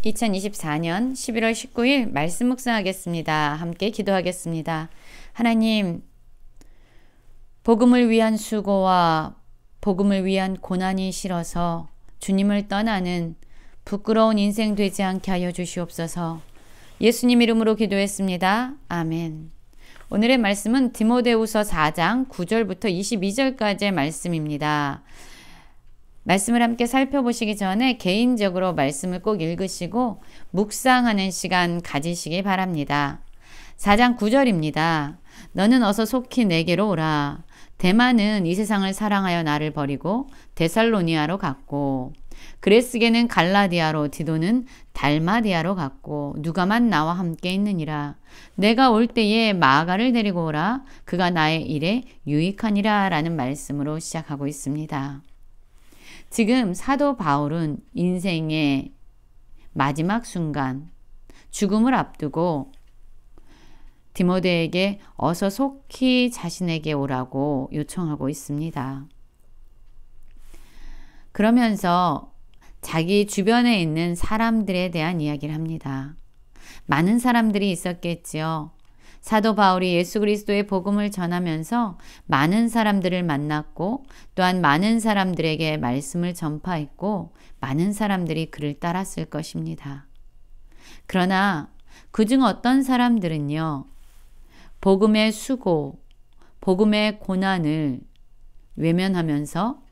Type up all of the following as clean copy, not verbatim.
2024년 11월 19일 말씀 묵상하겠습니다. 함께 기도하겠습니다. 하나님, 복음을 위한 수고와 복음을 위한 고난이 싫어서 주님을 떠나는 부끄러운 인생 되지 않게 하여 주시옵소서. 예수님 이름으로 기도했습니다. 아멘. 오늘의 말씀은 디모데후서 4장 9절부터 22절까지의 말씀입니다. 말씀을 함께 살펴보시기 전에 개인적으로 말씀을 꼭 읽으시고 묵상하는 시간 가지시기 바랍니다. 4장 9절입니다. 너는 어서 속히 내게로 오라. 데마는 이 세상을 사랑하여 나를 버리고 데살로니아로 갔고, 그레스게는 갈라디아로, 디도는 달마디아로 갔고, 누가만 나와 함께 있느니라. 내가 올 때에 마가를 데리고 오라. 그가 나의 일에 유익하니라. 라는 말씀으로 시작하고 있습니다. 지금 사도 바울은 인생의 마지막 순간, 죽음을 앞두고 디모데에게 어서 속히 자신에게 오라고 요청하고 있습니다. 그러면서 자기 주변에 있는 사람들에 대한 이야기를 합니다. 많은 사람들이 있었겠지요. 사도 바울이 예수 그리스도의 복음을 전하면서 많은 사람들을 만났고, 또한 많은 사람들에게 말씀을 전파했고, 많은 사람들이 그를 따랐을 것입니다. 그러나 그중 어떤 사람들은요, 복음의 수고, 복음의 고난을 외면하면서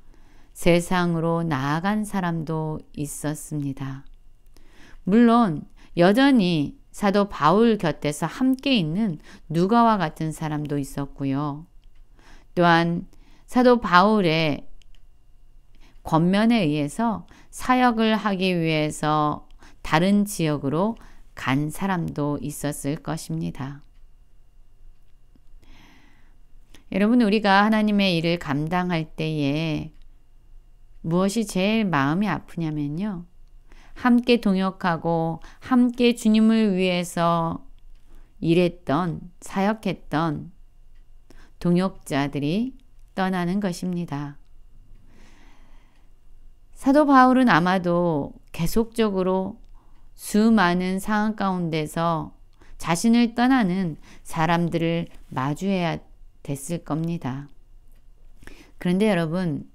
세상으로 나아간 사람도 있었습니다. 물론 여전히 사도 바울 곁에서 함께 있는 누가와 같은 사람도 있었고요. 또한 사도 바울의 권면에 의해서 사역을 하기 위해서 다른 지역으로 간 사람도 있었을 것입니다. 여러분, 우리가 하나님의 일을 감당할 때에 무엇이 제일 마음이 아프냐면요, 함께 동역하고 함께 주님을 위해서 일했던, 사역했던 동역자들이 떠나는 것입니다. 사도 바울은 아마도 계속적으로 수많은 상황 가운데서 자신을 떠나는 사람들을 마주해야 됐을 겁니다. 그런데 여러분,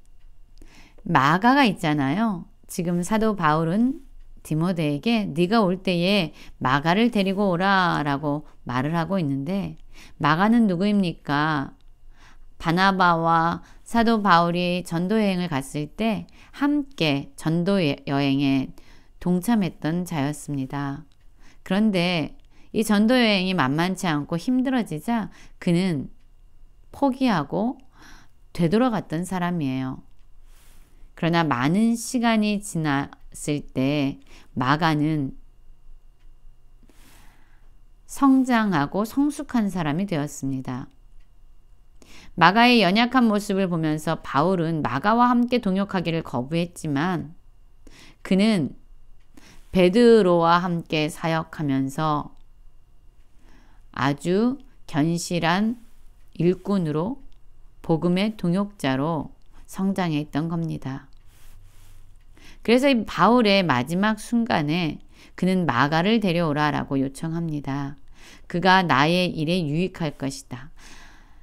마가가 있잖아요. 지금 사도 바울은 디모데에게 네가 올 때에 마가를 데리고 오라 라고 말을 하고 있는데, 마가는 누구입니까? 바나바와 사도 바울이 전도 여행을 갔을 때 함께 전도 여행에 동참했던 자였습니다. 그런데 이 전도 여행이 만만치 않고 힘들어지자 그는 포기하고 되돌아갔던 사람이에요. 그러나 많은 시간이 지났을 때 마가는 성장하고 성숙한 사람이 되었습니다. 마가의 연약한 모습을 보면서 바울은 마가와 함께 동역하기를 거부했지만, 그는 베드로와 함께 사역하면서 아주 견실한 일꾼으로, 복음의 동역자로 성장했던 겁니다. 그래서 이 바울의 마지막 순간에 그는 마가를 데려오라라고 요청합니다. 그가 나의 일에 유익할 것이다.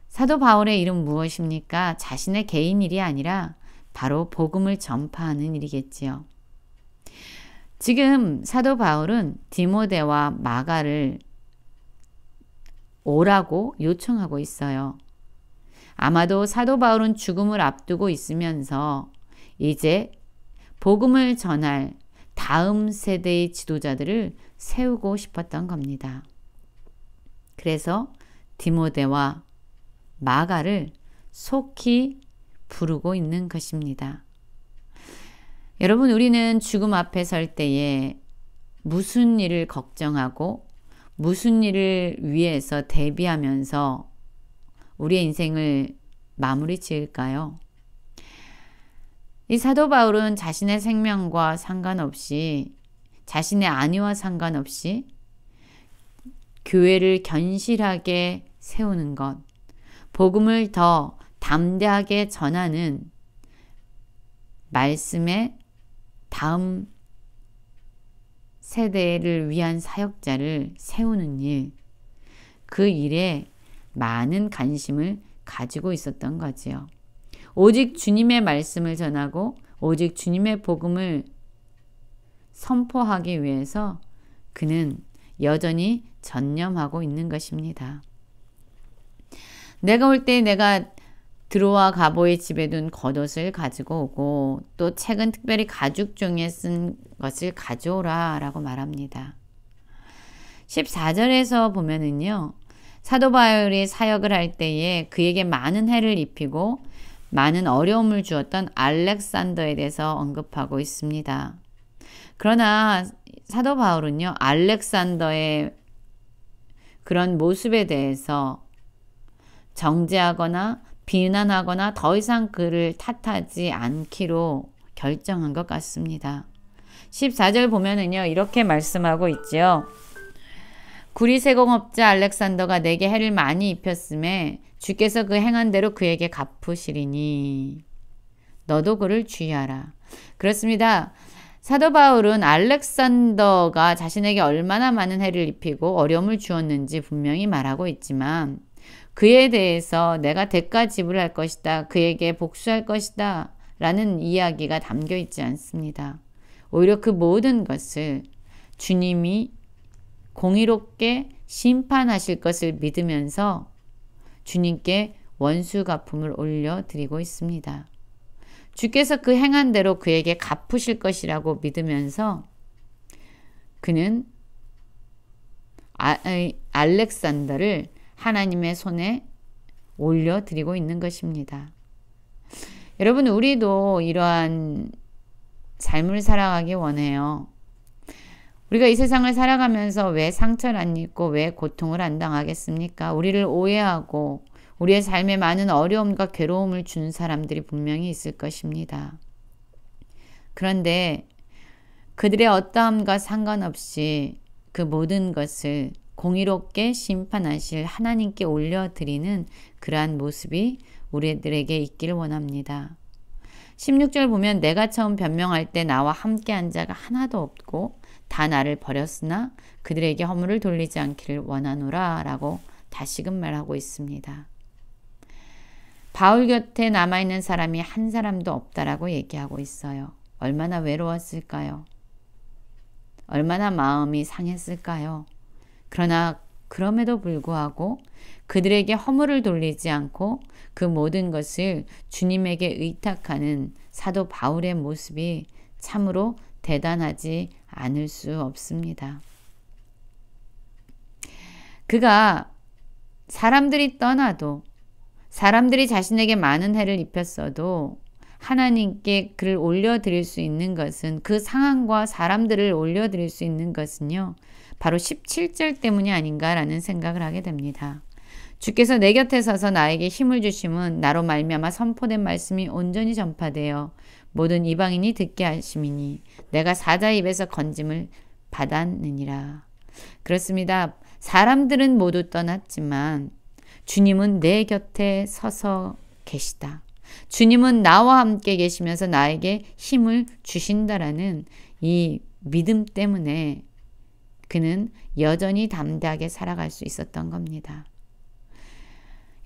사도 바울의 일은 무엇입니까? 자신의 개인 일이 아니라 바로 복음을 전파하는 일이겠지요. 지금 사도 바울은 디모데와 마가를 오라고 요청하고 있어요. 아마도 사도 바울은 죽음을 앞두고 있으면서 이제 복음을 전할 다음 세대의 지도자들을 세우고 싶었던 겁니다. 그래서 디모데와 마가를 속히 부르고 있는 것입니다. 여러분, 우리는 죽음 앞에 설 때에 무슨 일을 걱정하고 무슨 일을 위해서 대비하면서 우리의 인생을 마무리 지을까요? 이 사도 바울은 자신의 생명과 상관없이, 자신의 안위와 상관없이 교회를 견실하게 세우는 것, 복음을 더 담대하게 전하는 말씀의 다음 세대를 위한 사역자를 세우는 일, 그 일에 많은 관심을 가지고 있었던 거지요. 오직 주님의 말씀을 전하고 오직 주님의 복음을 선포하기 위해서 그는 여전히 전념하고 있는 것입니다. 내가 올 때 내가 드로와 가보의 집에 둔 겉옷을 가지고 오고 또 책은 특별히 가죽 종이에 쓴 것을 가져오라 라고 말합니다. 14절에서 보면은요. 사도 바울이 사역을 할 때에 그에게 많은 해를 입히고 많은 어려움을 주었던 알렉산더에 대해서 언급하고 있습니다. 그러나 사도 바울은요. 알렉산더의 그런 모습에 대해서 정죄하거나 비난하거나 더 이상 그를 탓하지 않기로 결정한 것 같습니다. 14절 보면은요. 이렇게 말씀하고 있지요. 구리세공업자 알렉산더가 내게 해를 많이 입혔음에 주께서 그 행한 대로 그에게 갚으시리니 너도 그를 주의하라. 그렇습니다. 사도 바울은 알렉산더가 자신에게 얼마나 많은 해를 입히고 어려움을 주었는지 분명히 말하고 있지만 그에 대해서 내가 대가 지불할 것이다. 그에게 복수할 것이다. 라는 이야기가 담겨 있지 않습니다. 오히려 그 모든 것을 주님이 공의롭게 심판하실 것을 믿으면서 주님께 원수갚음을 올려드리고 있습니다. 주께서 그 행한 대로 그에게 갚으실 것이라고 믿으면서 그는 알렉산더를 하나님의 손에 올려드리고 있는 것입니다. 여러분, 우리도 이러한 삶을 살아가기 원해요. 우리가 이 세상을 살아가면서 왜 상처를 안 입고 왜 고통을 안 당하겠습니까? 우리를 오해하고 우리의 삶에 많은 어려움과 괴로움을 준 사람들이 분명히 있을 것입니다. 그런데 그들의 어떠함과 상관없이 그 모든 것을 공의롭게 심판하실 하나님께 올려드리는 그러한 모습이 우리들에게 있기를 원합니다. 16절 보면 내가 처음 변명할 때 나와 함께한 자가 하나도 없고 다 나를 버렸으나 그들에게 허물을 돌리지 않기를 원하노라 라고 다시금 말하고 있습니다. 바울 곁에 남아있는 사람이 한 사람도 없다라고 얘기하고 있어요. 얼마나 외로웠을까요? 얼마나 마음이 상했을까요? 그러나 그럼에도 불구하고 그들에게 허물을 돌리지 않고 그 모든 것을 주님에게 의탁하는 사도 바울의 모습이 참으로 대단하지 않을 수 없습니다. 그가 사람들이 떠나도 사람들이 자신에게 많은 해를 입혔어도 하나님께 그를 올려드릴 수 있는 것은 그 상황과 사람들을 올려드릴 수 있는 것은요. 바로 17절 때문이 아닌가라는 생각을 하게 됩니다. 주께서 내 곁에 서서 나에게 힘을 주심은 나로 말미암아 선포된 말씀이 온전히 전파되어 모든 이방인이 듣게 하심이니 내가 사자 입에서 건짐을 받았느니라. 그렇습니다. 사람들은 모두 떠났지만 주님은 내 곁에 서서 계시다. 주님은 나와 함께 계시면서 나에게 힘을 주신다라는 이 믿음 때문에 그는 여전히 담대하게 살아갈 수 있었던 겁니다.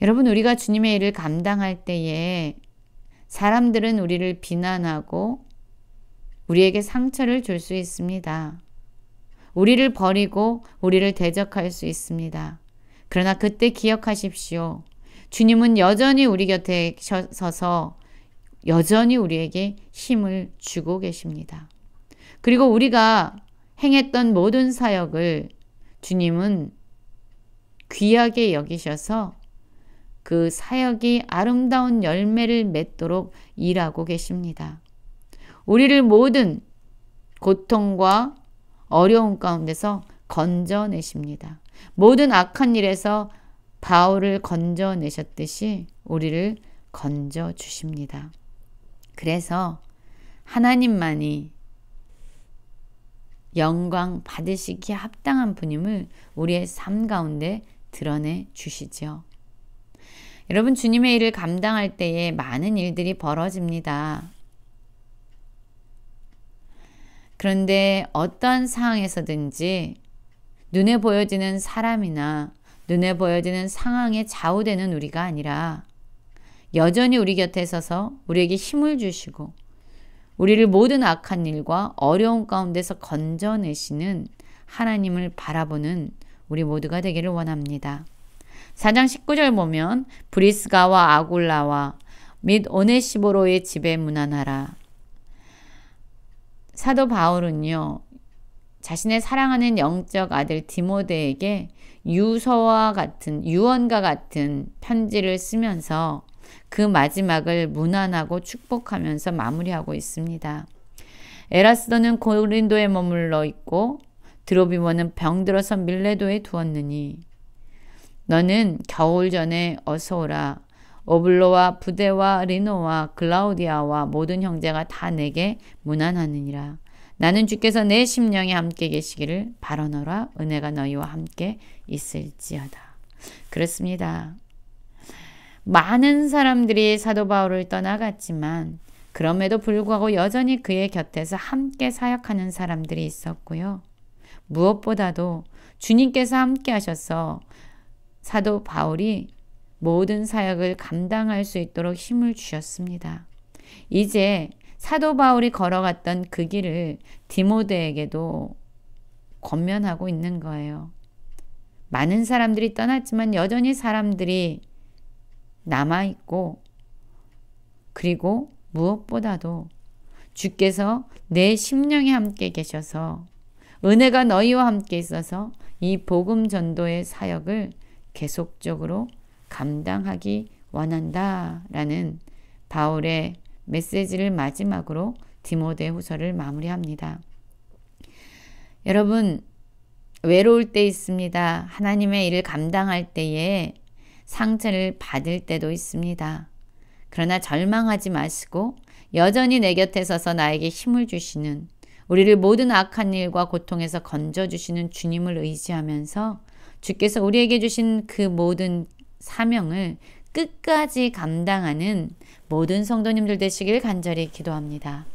여러분, 우리가 주님의 일을 감당할 때에 사람들은 우리를 비난하고 우리에게 상처를 줄 수 있습니다. 우리를 버리고 우리를 대적할 수 있습니다. 그러나 그때 기억하십시오. 주님은 여전히 우리 곁에 서서 여전히 우리에게 힘을 주고 계십니다. 그리고 우리가 행했던 모든 사역을 주님은 귀하게 여기셔서 그 사역이 아름다운 열매를 맺도록 일하고 계십니다. 우리를 모든 고통과 어려움 가운데서 건져내십니다. 모든 악한 일에서 바울을 건져내셨듯이 우리를 건져주십니다. 그래서 하나님만이 영광 받으시기에 합당한 분임을 우리의 삶 가운데 드러내 주시죠. 여러분, 주님의 일을 감당할 때에 많은 일들이 벌어집니다. 그런데 어떠한 상황에서든지 눈에 보여지는 사람이나 눈에 보여지는 상황에 좌우되는 우리가 아니라 여전히 우리 곁에 서서 우리에게 힘을 주시고 우리를 모든 악한 일과 어려운 가운데서 건져내시는 하나님을 바라보는 우리 모두가 되기를 원합니다. 4장 19절 보면 브리스가와 아굴라와 및 오네시보로의 집에 문안하라. 사도 바울은요, 자신의 사랑하는 영적 아들 디모데에게 유언과 같은 편지를 쓰면서 그 마지막을 문안하고 축복하면서 마무리하고 있습니다. 에라스도는 고린도에 머물러 있고 드로비모는 병들어서 밀레도에 두었느니 너는 겨울 전에 어서 오라. 오블로와 부데와 리노와 글라우디아와 모든 형제가 다 내게 문안하느니라. 나는 주께서 내 심령에 함께 계시기를 바라노라. 은혜가 너희와 함께 있을지어다. 그렇습니다. 많은 사람들이 사도 바울을 떠나갔지만 그럼에도 불구하고 여전히 그의 곁에서 함께 사역하는 사람들이 있었고요. 무엇보다도 주님께서 함께 하셔서 사도 바울이 모든 사역을 감당할 수 있도록 힘을 주셨습니다. 이제 사도 바울이 걸어갔던 그 길을 디모데에게도 권면하고 있는 거예요. 많은 사람들이 떠났지만 여전히 사람들이 남아있고, 그리고 무엇보다도 주께서 내 심령에 함께 계셔서 은혜가 너희와 함께 있어서 이 복음 전도의 사역을 계속적으로 감당하기 원한다라는 바울의 메시지를 마지막으로 디모데 후서를 마무리합니다. 여러분, 외로울 때 있습니다. 하나님의 일을 감당할 때에 상처를 받을 때도 있습니다. 그러나 절망하지 마시고 여전히 내 곁에 서서 나에게 힘을 주시는, 우리를 모든 악한 일과 고통에서 건져주시는 주님을 의지하면서 주께서 우리에게 주신 그 모든 사명을 끝까지 감당하는 모든 성도님들 되시길 간절히 기도합니다.